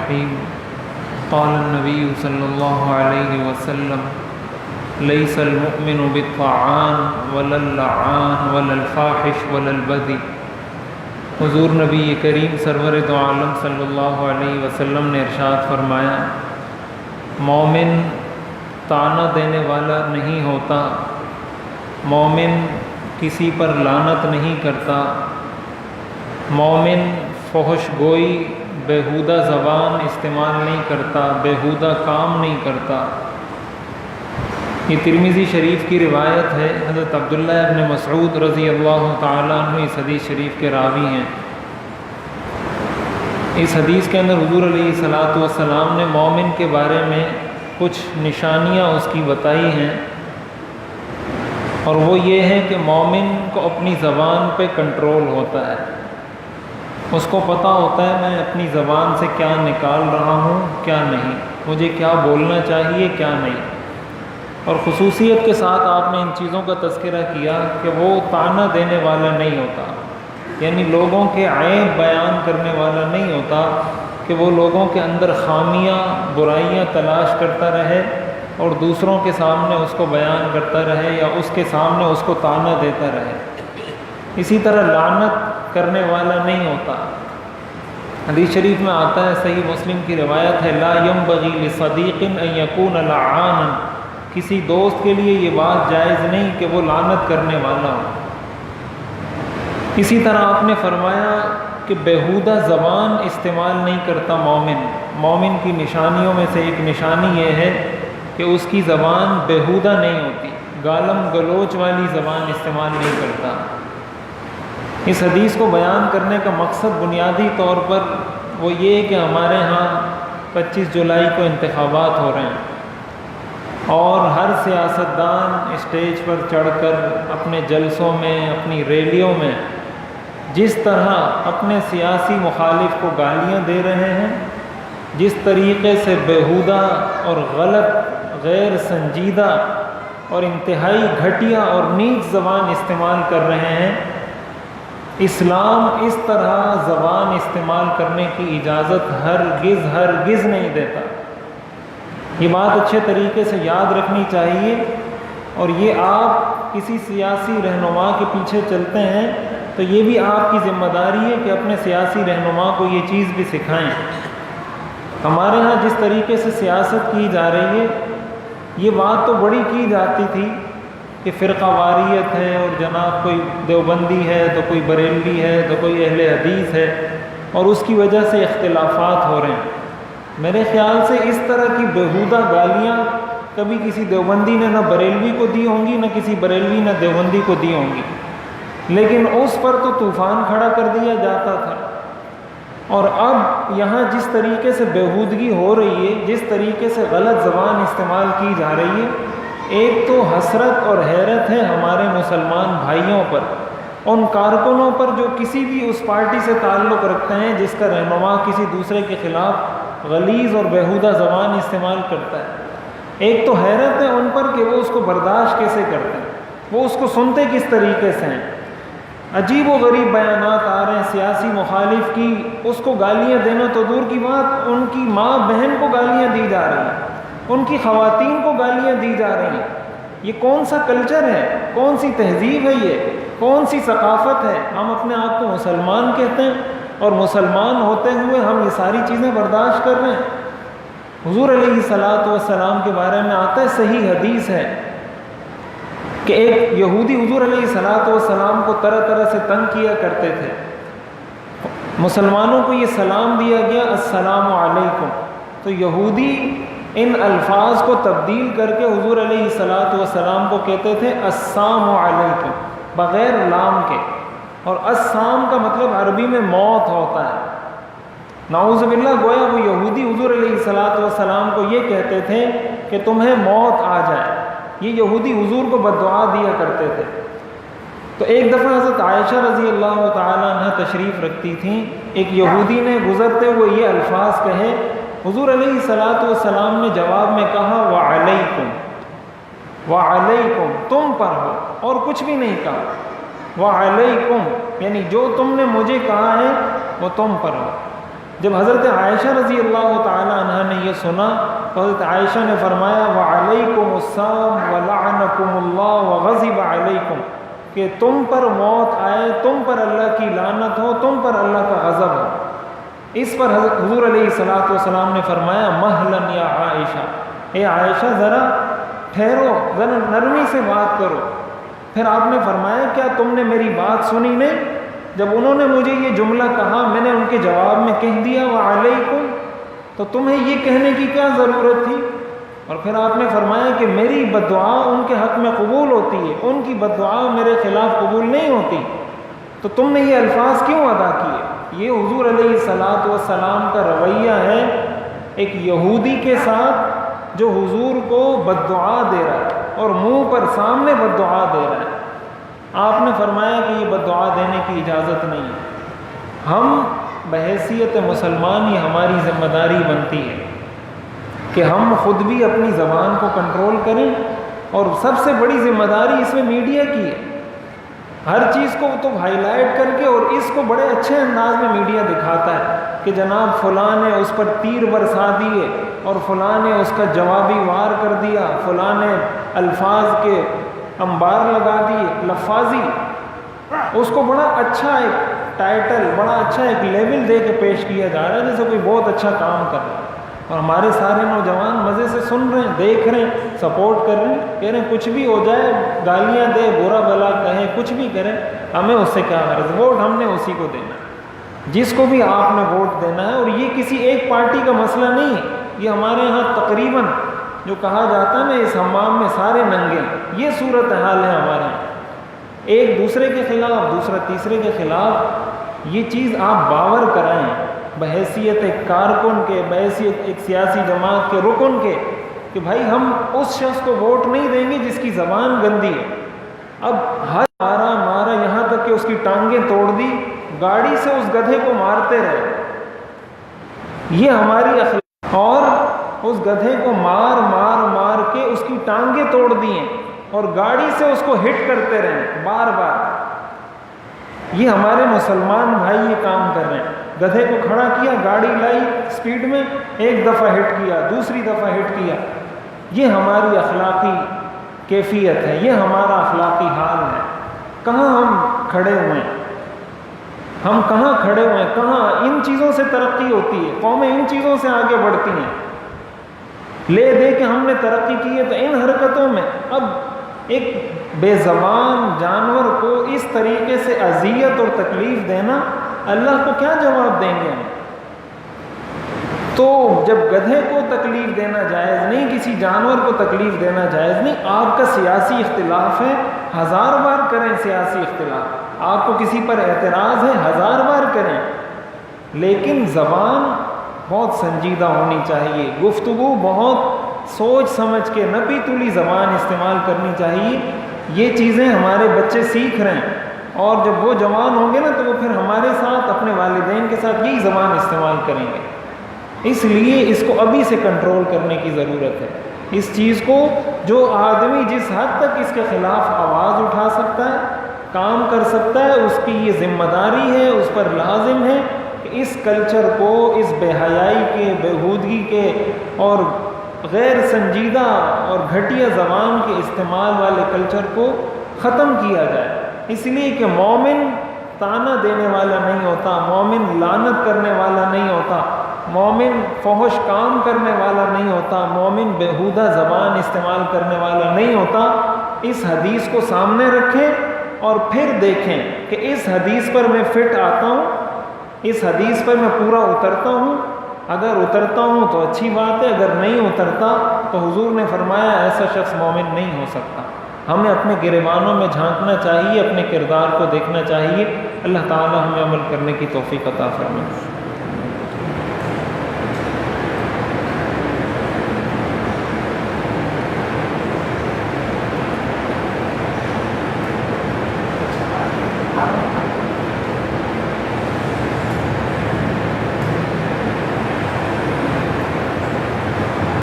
الرحیم قال النبی صلی اللہ علیہ وسلم لیس المؤمن بالطعان ولا اللعان ولا الفاحش ولا البذی۔ حضور نبی کریم سرور دو عالم صلی اللہ علیہ وسلم نے ارشاد فرمایا، مومن طعنہ دینے والا نہیں ہوتا، مومن کسی پر لعنت نہیں کرتا، مومن فحش گوئی بیہودہ زبان استعمال نہیں کرتا، بیہودہ کام نہیں کرتا۔ یہ ترمذی شریف کی روایت ہے، حضرت عبداللہ ابن مسعود رضی اللہ تعالیٰ عنہ اس حدیث شریف کے راوی ہیں۔ اس حدیث کے اندر حضور علیہ الصلاۃ والسلام نے مومن کے بارے میں کچھ نشانیاں اس کی بتائی ہیں، اور وہ یہ ہے کہ مومن کو اپنی زبان پہ کنٹرول ہوتا ہے، اس کو پتہ ہوتا ہے میں اپنی زبان سے کیا نکال رہا ہوں کیا نہیں، مجھے کیا بولنا چاہیے کیا نہیں۔ اور خصوصیت کے ساتھ آپ نے ان چیزوں کا تذکرہ کیا کہ وہ طعنہ دینے والا نہیں ہوتا، یعنی لوگوں کے عیب بیان کرنے والا نہیں ہوتا کہ وہ لوگوں کے اندر خامیاں برائیاں تلاش کرتا رہے اور دوسروں کے سامنے اس کو بیان کرتا رہے یا اس کے سامنے اس کو طعنہ دیتا رہے۔ اسی طرح لعنت کرنے والا نہیں ہوتا۔ حدیث شریف میں آتا ہے، صحیح مسلم کی روایت ہے، لا ينبغي لصدیق ان یکون لعانا، کسی دوست کے لیے یہ بات جائز نہیں کہ وہ لعنت کرنے والا ہو۔ اسی طرح آپ نے فرمایا کہ بیہودہ زبان استعمال نہیں کرتا مومن۔ مومن کی نشانیوں میں سے ایک نشانی یہ ہے کہ اس کی زبان بیہودہ نہیں ہوتی، گالم گلوچ والی زبان استعمال نہیں کرتا۔ اس حدیث کو بیان کرنے کا مقصد بنیادی طور پر وہ یہ کہ ہمارے ہاں 25 جولائی کو انتخابات ہو رہے ہیں، اور ہر سیاستدان اسٹیج پر چڑھ کر اپنے جلسوں میں اپنی ریلیوں میں جس طرح اپنے سیاسی مخالف کو گالیاں دے رہے ہیں، جس طریقے سے بیہودہ اور غلط غیر سنجیدہ اور انتہائی گھٹیا اور نیچ زبان استعمال کر رہے ہیں، اسلام اس طرح زبان استعمال کرنے کی اجازت ہرگز نہیں دیتا۔ یہ بات اچھے طریقے سے یاد رکھنی چاہیے، اور یہ آپ کسی سیاسی رہنما کے پیچھے چلتے ہیں تو یہ بھی آپ کی ذمہ داری ہے کہ اپنے سیاسی رہنما کو یہ چیز بھی سکھائیں۔ ہمارے ہاں جس طریقے سے سیاست کی جا رہی ہے، یہ بات تو بڑی کی جاتی تھی کہ فرقہ واریت ہے، اور جناب کوئی دیوبندی ہے تو کوئی بریلوی ہے تو کوئی اہل حدیث ہے، اور اس کی وجہ سے اختلافات ہو رہے ہیں۔ میرے خیال سے اس طرح کی بیہودہ گالیاں کبھی کسی دیوبندی نے نہ بریلوی کو دی ہوں گی، نہ کسی بریلوی نے دیوبندی کو دی ہوں گی، لیکن اس پر تو طوفان کھڑا کر دیا جاتا تھا۔ اور اب یہاں جس طریقے سے بیہودگی ہو رہی ہے، جس طریقے سے غلط زبان استعمال کی جا رہی ہے، ایک تو حسرت اور حیرت ہے ہمارے مسلمان بھائیوں پر، ان کارکنوں پر جو کسی بھی اس پارٹی سے تعلق رکھتے ہیں جس کا رہنما کسی دوسرے کے خلاف غلیظ اور بیہودہ زبان استعمال کرتا ہے۔ ایک تو حیرت ہے ان پر کہ وہ اس کو برداشت کیسے کرتے ہیں، وہ اس کو سنتے کس طریقے سے ہیں۔ عجیب و غریب بیانات آ رہے ہیں سیاسی مخالف کی، اس کو گالیاں دینا تو دور کی بات، ان کی ماں بہن کو گالیاں دی جا رہی ہیں، ان کی خواتین کو گالیاں دی جا رہی ہیں۔ یہ کون سا کلچر ہے، کون سی تہذیب ہے، یہ کون سی ثقافت ہے؟ ہم اپنے آپ کو مسلمان کہتے ہیں، اور مسلمان ہوتے ہوئے ہم یہ ساری چیزیں برداشت کر رہے ہیں۔ حضور علیہ الصلاۃ والسلام کے بارے میں آتا ہے، صحیح حدیث ہے کہ ایک یہودی حضور علیہ الصلاۃ والسلام کو طرح طرح سے تنگ کیا کرتے تھے۔ مسلمانوں کو یہ سلام دیا گیا، السلام علیکم، تو یہودی ان الفاظ کو تبدیل کر کے حضور علیہ الصلاۃ والسلام کو کہتے تھے السلام علیکم بغیر لام کے، اور السلام کا مطلب عربی میں موت ہوتا ہے۔ نعوذ باللہ، گویا وہ یہودی حضور علیہ الصلاۃ والسلام کو یہ کہتے تھے کہ تمہیں موت آ جائے۔ یہ یہودی حضور کو بددعا دیا کرتے تھے۔ تو ایک دفعہ حضرت عائشہ رضی اللہ تعالیٰ عنہ تشریف رکھتی تھیں، ایک یہودی نے گزرتے ہوئے یہ الفاظ کہے، حضور علیہ الصلاۃ والسلام نے جواب میں کہا وعلیکم، وعلیکم، تم پر ہو، اور کچھ بھی نہیں کہا، وعلیکم، یعنی جو تم نے مجھے کہا ہے وہ تم پر ہو۔ جب حضرت عائشہ رضی اللہ تعالی عنہ نے یہ سنا تو حضرت عائشہ نے فرمایا وعلیکم السلام ولعنکم اللہ وغضب علیکم، کہ تم پر موت آئے، تم پر اللہ کی لعنت ہو، تم پر اللہ کا غضب ہو۔ اس پر حضور علیہ الصلوۃ والسلام نے فرمایا مہلن یا عائشہ، اے عائشہ ذرا ٹھہرو، ذرا نرمی سے بات کرو۔ پھر آپ نے فرمایا کیا تم نے میری بات سنی نہیں؟ جب انہوں نے مجھے یہ جملہ کہا میں نے ان کے جواب میں کہہ دیا وعلیکم، تو تمہیں یہ کہنے کی کیا ضرورت تھی؟ اور پھر آپ نے فرمایا کہ میری بد دعا ان کے حق میں قبول ہوتی ہے، ان کی بد دعا میرے خلاف قبول نہیں ہوتی، تو تم نے یہ الفاظ کیوں ادا کیے؟ یہ حضور علیہ الصلوۃ والسلام کا رویہ ہے ایک یہودی کے ساتھ جو حضور کو بد دعا دے رہا ہے اور منہ پر سامنے بد دعا دے رہا ہے۔ آپ نے فرمایا کہ یہ بد دعا دینے کی اجازت نہیں ہے۔ ہم بحیثیت مسلمان ہی ہماری ذمہ داری بنتی ہے کہ ہم خود بھی اپنی زبان کو کنٹرول کریں، اور سب سے بڑی ذمہ داری اس میں میڈیا کی ہے۔ ہر چیز کو تو ہائی لائٹ کر کے اور اس کو بڑے اچھے انداز میں میڈیا دکھاتا ہے کہ جناب فلاں نے اس پر تیر برسا دیے اور فلاں نے اس کا جوابی وار کر دیا، فلاں نے الفاظ کے انبار لگا دیے، لفاظی، اس کو بڑا اچھا ایک ٹائٹل، بڑا اچھا ایک لیول دے کے پیش کیا جا رہا ہے جیسے کوئی بہت اچھا کام کر رہا ہے، اور ہمارے سارے نوجوان مزے سے سن رہے ہیں، دیکھ رہے ہیں، سپورٹ کر رہے ہیں، کہہ رہے ہیں کچھ بھی ہو جائے، گالیاں دے، برا بلا کہیں، کچھ بھی کریں، ہمیں اس سے کیا غرض، ووٹ ہم نے اسی کو دینا ہے جس کو بھی آپ نے ووٹ دینا ہے۔ اور یہ کسی ایک پارٹی کا مسئلہ نہیں ہے، یہ ہمارے ہاں تقریباً جو کہا جاتا ہے نا اس حمام میں سارے ننگے، یہ صورتحال ہے ہمارے یہاں، ایک دوسرے کے خلاف، دوسرا تیسرے کے خلاف۔ یہ چیز آپ باور کرائیں بحیثیت ایک کارکن کے، بحیثیت ایک سیاسی جماعت کے رکن کے، کہ بھائی ہم اس شخص کو ووٹ نہیں دیں گے جس کی زبان گندی ہے۔ اب ہر مارا یہاں تک کہ اس کی ٹانگیں توڑ دی، گاڑی سے اس گدھے کو مارتے رہے، یہ ہماری اخلاق، اور اس گدھے کو مار کے اس کی ٹانگیں توڑ دی ہیں اور گاڑی سے اس کو ہٹ کرتے رہے بار بار، یہ ہمارے مسلمان بھائی یہ کام کر رہے ہیں۔ گدھے کو کھڑا کیا، گاڑی لائی سپیڈ میں، ایک دفعہ ہٹ کیا، دوسری دفعہ ہٹ کیا، یہ ہماری اخلاقی کیفیت ہے، یہ ہمارا اخلاقی حال ہے۔ کہاں ہم کھڑے ہوئے ہیں، ہم کہاں کھڑے ہوئے ہیں، کہاں ان چیزوں سے ترقی ہوتی ہے، قومیں ان چیزوں سے آگے بڑھتی ہیں، لے دے کہ ہم نے ترقی کی ہے، تو ان حرکتوں میں اب ایک بے زبان جانور کو اس طریقے سے اذیت اور تکلیف دینا، اللہ کو کیا جواب دیں گے ہم؟ تو جب گدھے کو تکلیف دینا جائز نہیں، کسی جانور کو تکلیف دینا جائز نہیں، آپ کا سیاسی اختلاف ہے، 1000 بار کریں سیاسی اختلاف، آپ کو کسی پر اعتراض ہے 1000 بار کریں، لیکن زبان بہت سنجیدہ ہونی چاہیے، گفتگو بہت سوچ سمجھ کے، نپی تلی زبان استعمال کرنی چاہیے۔ یہ چیزیں ہمارے بچے سیکھ رہے ہیں، اور جب وہ جوان ہوں گے نا تو وہ پھر ہمارے ساتھ، اپنے والدین کے ساتھ یہی زبان استعمال کریں گے۔ اس لیے اس کو ابھی سے کنٹرول کرنے کی ضرورت ہے۔ اس چیز کو جو آدمی جس حد تک اس کے خلاف آواز اٹھا سکتا ہے، کام کر سکتا ہے، اس کی یہ ذمہ داری ہے، اس پر لازم ہے کہ اس کلچر کو، اس بے حیائی کے، بےہودگی کے اور غیر سنجیدہ اور گھٹیا زبان کے استعمال والے کلچر کو ختم کیا جائے۔ اس لیے کہ مومن تانا دینے والا نہیں ہوتا، مومن لعنت کرنے والا نہیں ہوتا، مومن فحش کام کرنے والا نہیں ہوتا، مومن بےہودہ زبان استعمال کرنے والا نہیں ہوتا۔ اس حدیث کو سامنے رکھیں اور پھر دیکھیں کہ اس حدیث پر میں فٹ آتا ہوں، اس حدیث پر میں پورا اترتا ہوں۔ اگر اترتا ہوں تو اچھی بات ہے، اگر نہیں اترتا تو حضور نے فرمایا ایسا شخص مومن نہیں ہو سکتا۔ ہمیں اپنے گریبانوں میں جھانکنا چاہیے، اپنے کردار کو دیکھنا چاہیے۔ اللہ تعالی ہمیں عمل کرنے کی توفیق عطا فرمائے۔